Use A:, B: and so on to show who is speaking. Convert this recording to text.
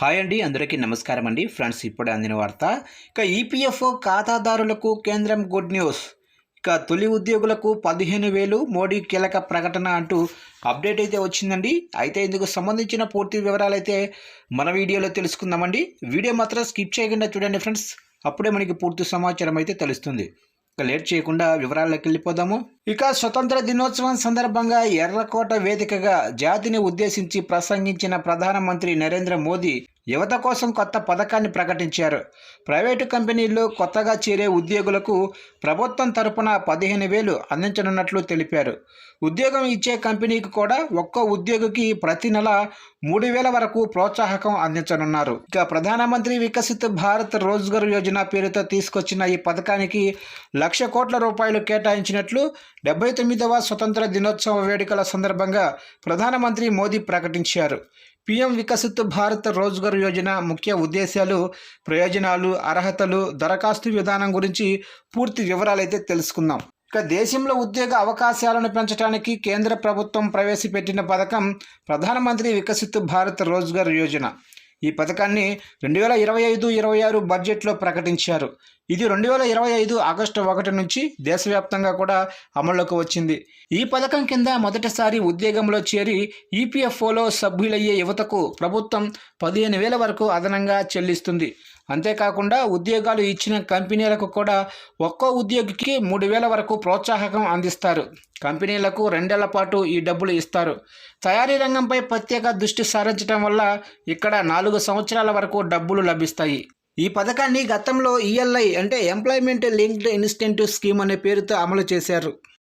A: Hi అండి, అందరికీ నమస్కారం అండి. ఫ్రెండ్స్, ఇప్పుడే అందిన వార్త. ఇక ఈపీఎఫ్ఓ ఖాతాదారులకు కేంద్రం గుడ్ న్యూస్. ఇక తొలి ఉద్యోగులకు 15,000 మోడీ కీలక ప్రకటన అంటూ అప్డేట్ అయితే వచ్చిందండి. అయితే ఇందుకు సంబంధించిన పూర్తి వివరాలు అయితే మన వీడియోలో తెలుసుకుందామండి. వీడియో మాత్రం స్కిప్ చేయకుండా చూడండి ఫ్రెండ్స్, అప్పుడే మనకి పూర్తి సమాచారం అయితే తెలుస్తుంది. ఇక లేట్ చేయకుండా వివరాల్లోకి వెళ్ళిపోదాము. ఇక స్వతంత్ర దినోత్సవం సందర్భంగా ఎర్రకోట వేదికగా జాతిని ఉద్దేశించి ప్రసంగించిన ప్రధానమంత్రి నరేంద్ర మోదీ యువత కోసం కొత్త పథకాన్ని ప్రకటించారు. ప్రైవేటు కంపెనీల్లో కొత్తగా చేరే ఉద్యోగులకు ప్రభుత్వం తరపున 15,000 అందించనున్నట్లు తెలిపారు. ఉద్యోగం ఇచ్చే కంపెనీకి కూడా ఒక్కో ఉద్యోగికి ప్రతి నెల 3,000 వరకు ప్రోత్సాహకం అందించనున్నారు. ఇక ప్రధానమంత్రి వికసిత్ భారత్ రోజ్గర్ యోజన పేరుతో తీసుకొచ్చిన ఈ పథకానికి 1,00,000 కోట్ల రూపాయలు కేటాయించినట్లు 79వ స్వతంత్ర దినోత్సవ వేడుకల సందర్భంగా ప్రధానమంత్రి మోదీ ప్రకటించారు. పీఎం వికసిత్ భారత్ రోజ్గర్ యోజన ముఖ్య ఉద్దేశాలు, ప్రయోజనాలు, అర్హతలు, దరఖాస్తు విధానం గురించి పూర్తి వివరాలు అయితే తెలుసుకుందాం. ఇక దేశంలో ఉద్యోగ అవకాశాలను పెంచడానికి కేంద్ర ప్రభుత్వం ప్రవేశపెట్టిన పథకం ప్రధానమంత్రి వికసిత్ భారత్ రోజ్గర్ యోజన. ఈ పథకాన్ని 2025-26 బడ్జెట్లో ప్రకటించారు. ఇది 2025 ఆగస్టు 1 నుంచి దేశవ్యాప్తంగా కూడా అమల్లోకి వచ్చింది. ఈ పథకం కింద మొదటిసారి ఉద్యోగంలో చేరి ఈపీఎఫ్ఓలో సభ్యులయ్యే యువతకు ప్రభుత్వం 15,000 వరకు అదనంగా చెల్లిస్తుంది. అంతేకాకుండా ఉద్యోగాలు ఇచ్చిన కంపెనీలకు కూడా ఒక్కో ఉద్యోగికి 3,000 వరకు ప్రోత్సాహకం అందిస్తారు. కంపెనీలకు 2 ఏళ్ల పాటు ఈ డబ్బులు ఇస్తారు. తయారీ రంగంపై ప్రత్యేక దృష్టి సారించడం వల్ల ఇక్కడ 4 సంవత్సరాల వరకు డబ్బులు లభిస్తాయి. ఈ పథకాన్ని గతంలో ఈఎల్ఐ అంటే ఎంప్లాయ్మెంట్ లింక్డ్ ఇన్సెంటివ్ స్కీమ్ అనే పేరుతో అమలు చేశారు.